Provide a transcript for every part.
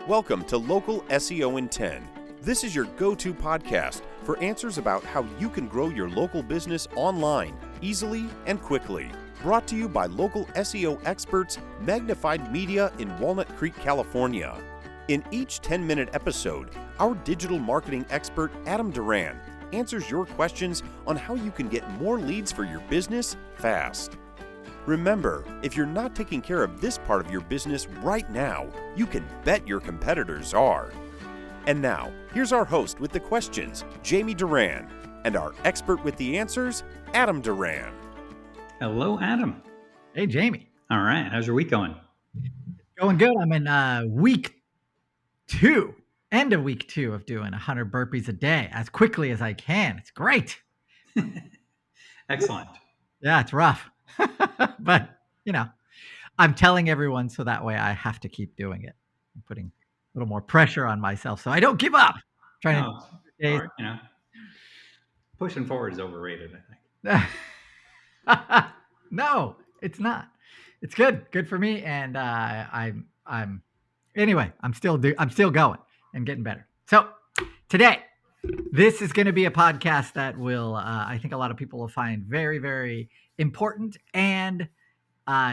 Welcome to Local SEO in 10. This is your go-to podcast for answers about how you can grow your local business online, easily and quickly. Brought to you by local SEO experts, Magnified Media in Walnut Creek, California. In each 10-minute episode, our digital marketing expert, Adam Duran, answers your questions on how you can get more leads for your business fast. Remember, if you're not taking care of this part of your business right now, you can bet your competitors are. And now, here's our host with the questions, Jamie Duran, and our expert with the answers, Adam Duran. Hello, Adam. Hey, Jamie. All right. How's your week going? Going good. I'm in week 2, end of week 2 of doing 100 burpees a day as quickly as I can. It's great. Excellent. Yeah, it's rough. But, I'm telling everyone so that way I have to keep doing it. I'm putting a little more pressure on myself so I don't give up. Pushing forward is overrated, I think. No, it's not. It's good. Good for me. And anyway, I'm still going and getting better. So today, this is going to be a podcast that will, I think a lot of people will find very, very important and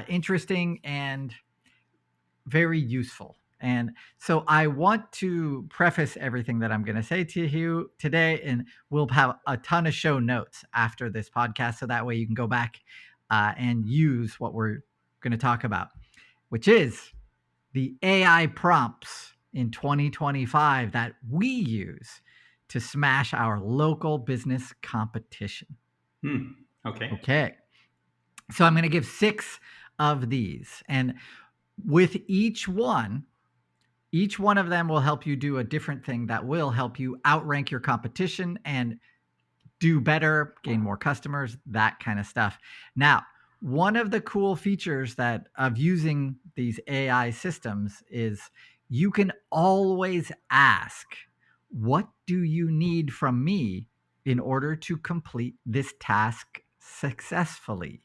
interesting and very useful. And so I want to preface everything that I'm going to say to you today, and we'll have a ton of show notes after this podcast. So that way you can go back and use what we're going to talk about, which is the AI prompts in 2025 that we use to smash our local business competition. Okay. So I'm going to give 6 of these. And with each one of them will help you do a different thing that will help you outrank your competition and do better, gain more customers, that kind of stuff. Now, one of the cool features of using these AI systems is you can always ask, what do you need from me in order to complete this task successfully?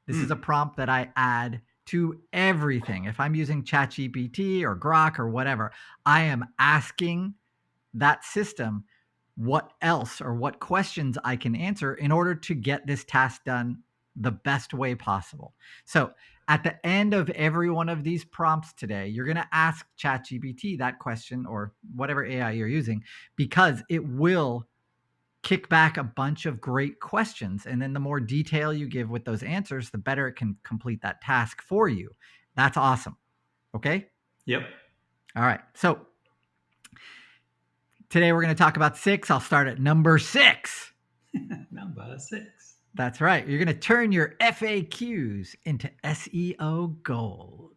This is a prompt that I add to everything. If I'm using ChatGPT or Grok or whatever, I am asking that system what else or what questions I can answer in order to get this task done the best way possible. So at the end of every one of these prompts today, you're going to ask ChatGPT that question or whatever AI you're using, because it will kick back a bunch of great questions. And then the more detail you give with those answers, the better it can complete that task for you. That's awesome. Okay? Yep. All right. So today we're going to talk about 6. I'll start at number 6. Number 6. That's right. You're going to turn your FAQs into SEO gold.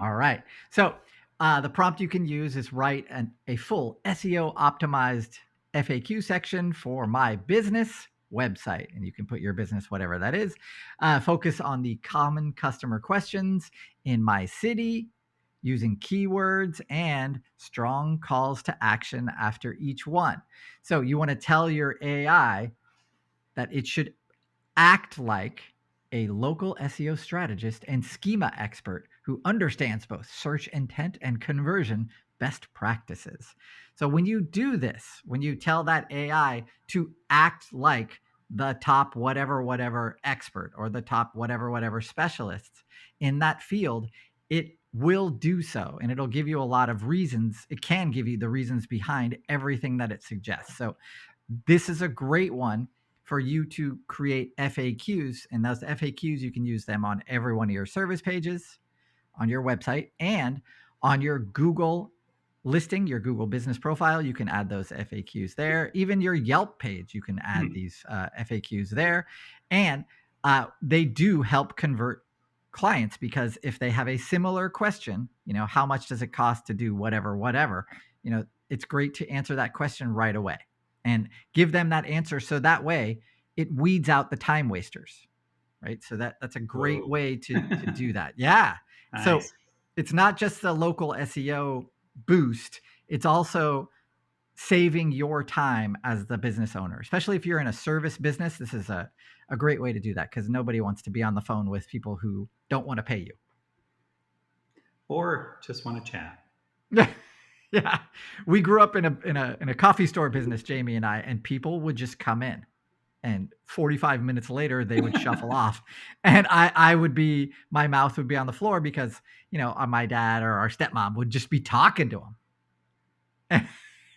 All right. So the prompt you can use is write a full SEO optimized FAQ section for my business website. And you can put your business, whatever that is. Focus on the common customer questions in my city using keywords and strong calls to action after each one. So you want to tell your AI that it should act like a local SEO strategist and schema expert who understands both search intent and conversion best practices. So when you do this, when you tell that AI to act like the top whatever expert or the top whatever specialists in that field, it will do so. And it'll give you a lot of reasons. It can give you the reasons behind everything that it suggests. So this is a great one for you to create FAQs. And those FAQs, you can use them on every one of your service pages, on your website, and on your Google listing, your Google business profile. You can add those FAQs there. Even your Yelp page, you can add these FAQs there. And they do help convert clients, because if they have a similar question, how much does it cost to do whatever, it's great to answer that question right away and give them that answer. So that way it weeds out the time wasters, right? So that's a great way to do that. Yeah. Nice. So it's not just the local SEO boost. It's also saving your time as the business owner, especially if you're in a service business. This is a great way to do that, because nobody wants to be on the phone with people who don't want to pay you. Or just want to chat. Yeah. We grew up in a coffee store business, Jamie and I, and people would just come in. And 45 minutes later, they would shuffle off. And my mouth would be on the floor because, my dad or our stepmom would just be talking to them. And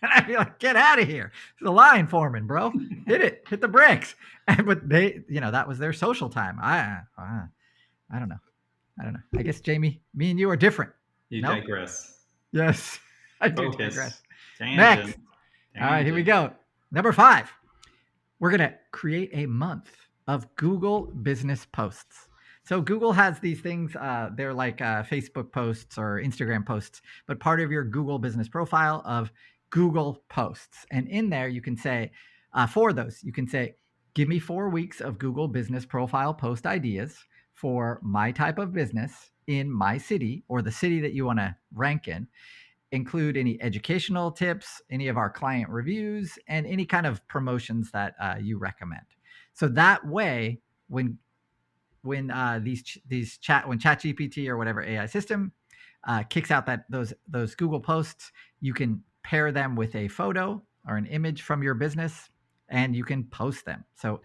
I'd be like, get out of here. It's the line foreman, bro. Hit the bricks. But they, that was their social time. I don't know. I guess, Jamie, me and you are different. You digress. Yes, I do Focus. digress. Tangent. Next. All right, here we go. Number 5. We're going to create a month of Google business posts. So Google has these things, they're like Facebook posts or Instagram posts, but part of your Google business profile of Google posts. And in there, you can say, for those, you can say, give me 4 weeks of Google business profile post ideas for my type of business in my city or the city that you want to rank in. Include any educational tips, any of our client reviews, and any kind of promotions that you recommend. So that way, when ChatGPT or whatever AI system kicks out those Google posts, you can pair them with a photo or an image from your business, and you can post them. So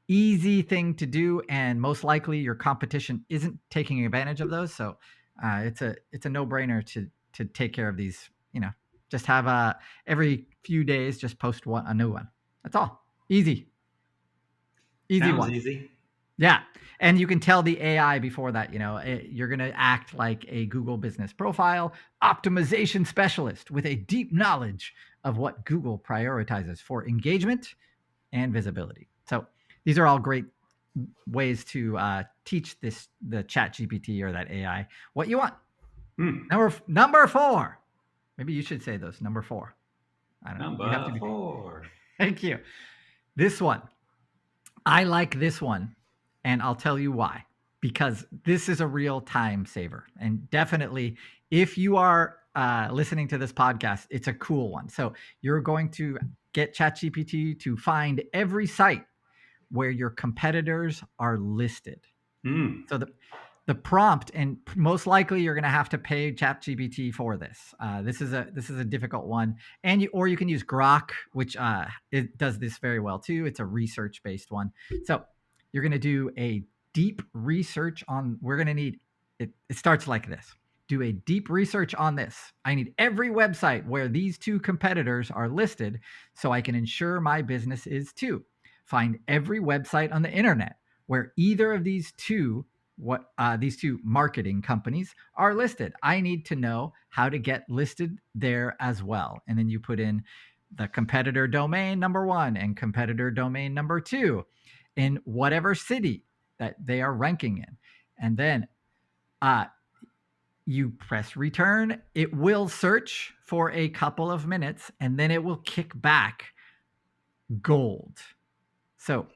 easy thing to do, and most likely your competition isn't taking advantage of those. So it's a no-brainer to take care of these, just have every few days, just post a new one. That's all. Easy Sounds one. Easy. Yeah. And you can tell the AI before that, you're going to act like a Google business profile optimization specialist with a deep knowledge of what Google prioritizes for engagement and visibility. So these are all great ways to teach the ChatGPT or that AI what you want. Number 4. Maybe you should say those. Number 4. I don't know. Number 4. Thank you. This one. I like this one, and I'll tell you why. Because this is a real time saver. And definitely, if you are listening to this podcast, it's a cool one. So you're going to get ChatGPT to find every site where your competitors are listed. So the prompt, and most likely you're going to have to pay ChatGPT for this. This is a difficult one, or you can use Grok, which it does this very well too. It's a research-based one. So you're going to do a deep research on. We're going to need it. It starts like this. Do a deep research on this. I need every website where these 2 competitors are listed, so I can ensure my business is too. Find every website on the internet where either of these two marketing companies are listed. I need to know how to get listed there as well. And then you put in the competitor domain number 1 and competitor domain number 2 in whatever city that they are ranking in. And then you press return. It will search for a couple of minutes, and then it will kick back gold. So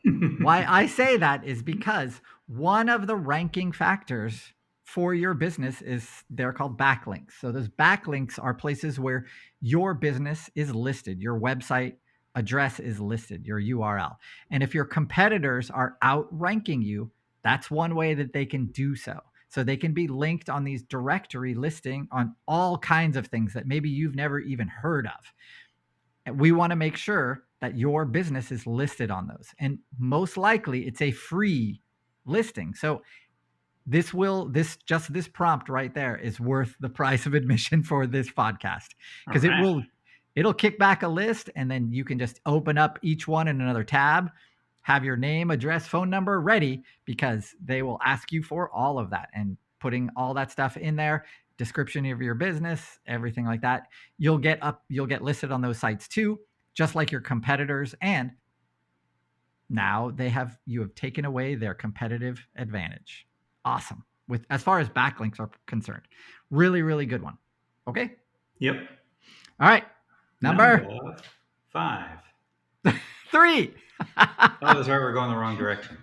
why I say that is because one of the ranking factors for your business they're called backlinks. So those backlinks are places where your business is listed, your website address is listed, your URL. And if your competitors are outranking you, that's one way that they can do so. So they can be linked on these directory listing on all kinds of things that maybe you've never even heard of. And we want to make sure that your business is listed on those. And most likely it's a free listing. So this prompt right there is worth the price of admission for this podcast, because it'll kick back a list, and then you can just open up each one in another tab, have your name, address, phone number ready, because they will ask you for all of that, and putting all that stuff in there, description of your business, everything like that. You'll get listed on those sites too, just like your competitors. And now you have taken away their competitive advantage. Awesome. As far as backlinks are concerned, really, really good one. Okay. Yep. All right. Number 5. 3. Oh, that's right. We're going the wrong direction.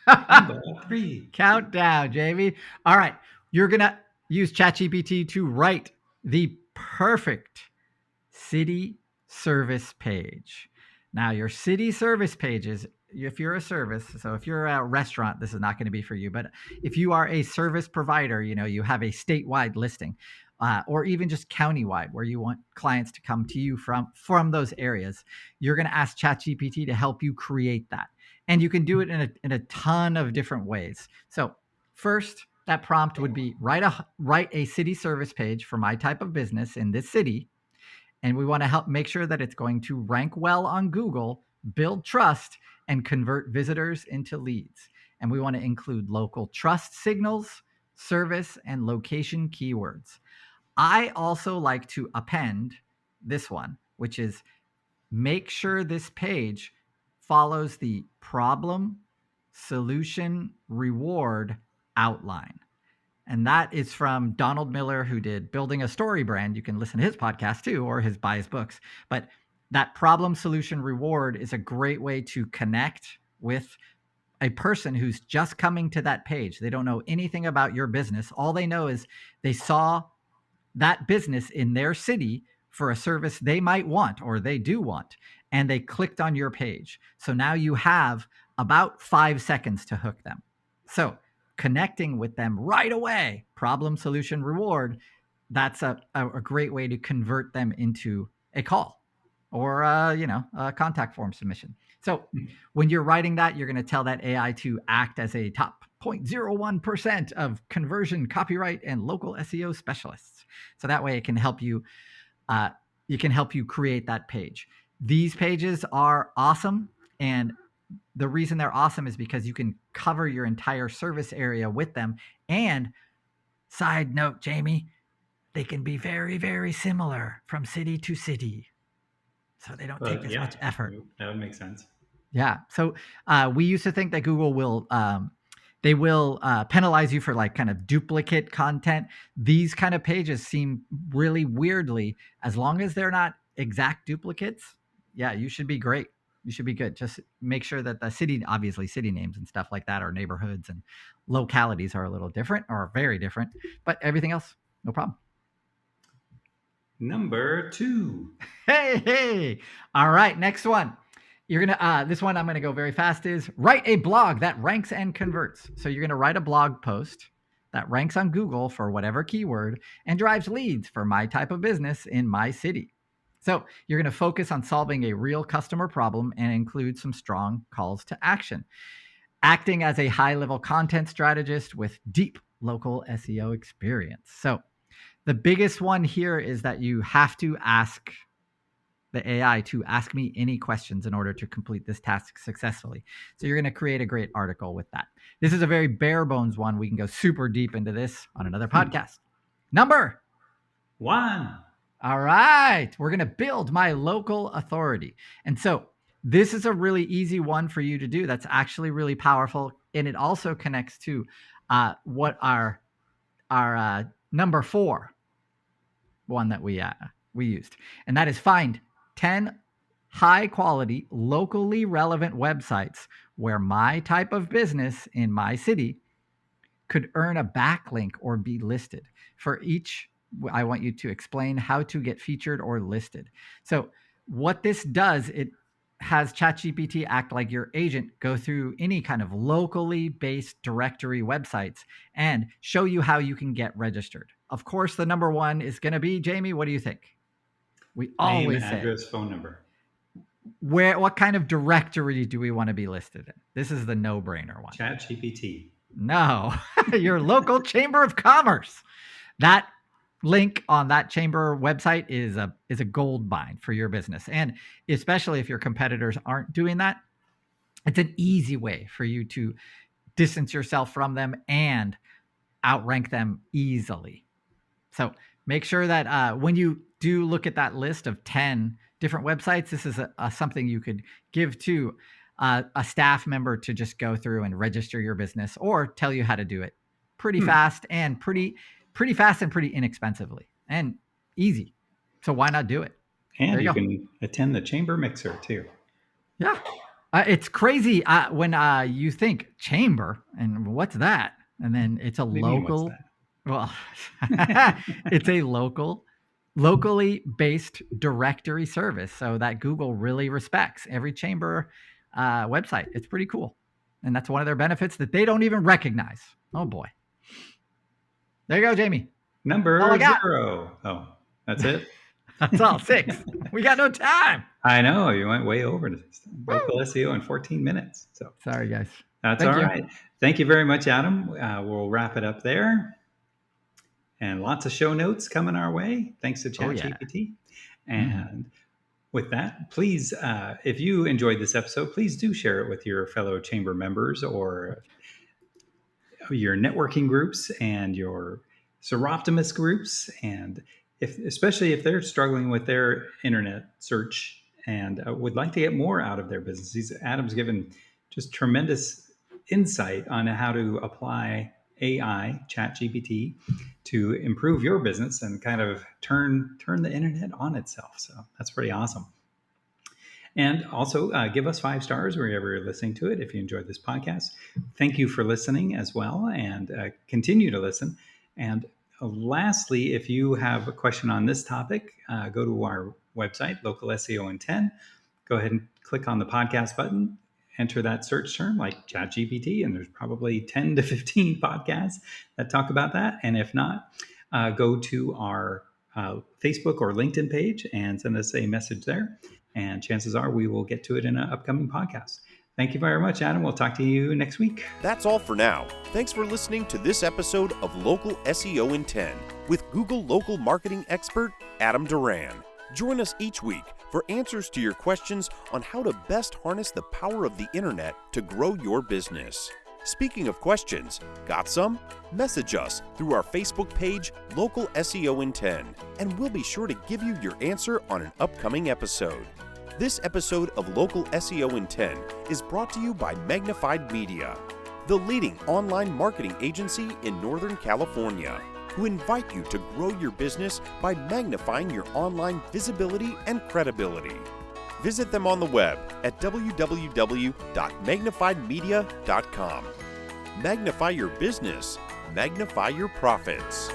Number 3. Countdown, Jamie. All right. You're going to use ChatGPT to write the perfect city service page. Now, your city service pages, if you're a service, so if you're a restaurant, this is not going to be for you. But if you are a service provider, you have a statewide listing. or even just countywide where you want clients to come to you from those areas, you're going to ask ChatGPT to help you create that. And you can do it in a ton of different ways. So first, that prompt would be write a city service page for my type of business in this city. And we want to help make sure that it's going to rank well on Google, build trust, and convert visitors into leads. And we want to include local trust signals, service, and location keywords. I also like to append this one, which is make sure this page follows the problem, solution, reward outline. And that is from Donald Miller, who did Building a Story Brand. You can listen to his podcast too, or buy his books. But that problem, solution, reward is a great way to connect with a person who's just coming to that page. They don't know anything about your business. All they know is they saw that business in their city for a service they might want or they do want, and they clicked on your page. So now you have about 5 seconds to hook them. So connecting with them right away, problem, solution, reward, that's a great way to convert them into a call or a contact form submission. So when you're writing that, you're going to tell that AI to act as a top 0.01% of conversion, copyright, and local SEO specialists. So that way it can help you. It can help you create that page. These pages are awesome, and the reason they're awesome is because you can cover your entire service area with them. And side note, Jamie, they can be very, very similar from city to city. So they don't take as much effort. That would make sense. Yeah. So we used to think that Google will penalize you for like kind of duplicate content. These kind of pages seem really weirdly, as long as they're not exact duplicates, yeah, you should be great. You should be good. Just make sure that the city, obviously city names and stuff like that, or neighborhoods and localities are a little different or very different, but everything else, no problem. Number 2. Hey. All right. Next one. You're going to, this one I'm going to go very fast, is write a blog that ranks and converts. So you're going to write a blog post that ranks on Google for whatever keyword and drives leads for my type of business in my city. So you're going to focus on solving a real customer problem and include some strong calls to action. Acting as a high-level content strategist with deep local SEO experience. So the biggest one here is that you have to ask the AI to ask me any questions in order to complete this task successfully. So you're going to create a great article with that. This is a very bare bones one. We can go super deep into this on another podcast. Number 1. All right. We're going to build my local authority. And so this is a really easy one for you to do. That's actually really powerful. And it also connects to what our number 4 one that we used. And that is find 10 high quality, locally relevant websites where my type of business in my city could earn a backlink or be listed. For each, I want you to explain how to get featured or listed. So what this does, it has ChatGPT act like your agent, go through any kind of locally based directory websites and show you how you can get registered. Of course, the number 1 is going to be, Jamie, what do you think? We always Name, address, phone number. What kind of directory do we want to be listed in? This is the no-brainer one. ChatGPT. No, your local chamber of commerce. That link on that chamber website is a gold mine for your business. And especially if your competitors aren't doing that, it's an easy way for you to distance yourself from them and outrank them easily. So make sure that when you do look at that list of 10 different websites, this is something you could give to a staff member to just go through and register your business or tell you how to do it pretty fast and pretty inexpensively and easy. So why not do it? And you can attend the chamber mixer too. Yeah. It's crazy when you think chamber and what's that? And then it's a local. Well, it's a locally based directory service. So that Google really respects every chamber website. It's pretty cool. And that's one of their benefits that they don't even recognize. Oh boy. There you go, Jamie. Number all I got. 0. Oh, that's it? That's all. 6. We got no time. I know. You went way over to local SEO in 14 minutes. So sorry, guys. That's all right. Thank you very much, Adam. We'll wrap it up there. And lots of show notes coming our way, thanks to ChatGPT. And with that, please, if you enjoyed this episode, please do share it with your fellow chamber members or your networking groups and your Seroptimus groups. And especially if they're struggling with their internet search and would like to get more out of their business. Adam's given just tremendous insight on how to apply AI, ChatGPT, to improve your business and kind of turn the internet on itself. So that's pretty awesome. And also give us 5 stars wherever you're listening to it if you enjoyed this podcast. Thank you for listening as well, and continue to listen. And lastly, if you have a question on this topic, go to our website, Local SEO in 10. Go ahead and click on the podcast button. Enter that search term like ChatGPT, and there's probably 10 to 15 podcasts that talk about that. And if not, go to our Facebook or LinkedIn page and send us a message there. And chances are we will get to it in an upcoming podcast. Thank you very much, Adam. We'll talk to you next week. That's all for now. Thanks for listening to this episode of Local SEO in 10 with Google local marketing expert Adam Duran. Join us each week for answers to your questions on how to best harness the power of the internet to grow your business. Speaking of questions, got some? Message us through our Facebook page, Local SEO in 10, and we'll be sure to give you your answer on an upcoming episode. This episode of Local SEO in 10 is brought to you by Magnified Media, the leading online marketing agency in Northern California, who invite you to grow your business by magnifying your online visibility and credibility. Visit them on the web at www.magnifiedmedia.com. Magnify your business, magnify your profits.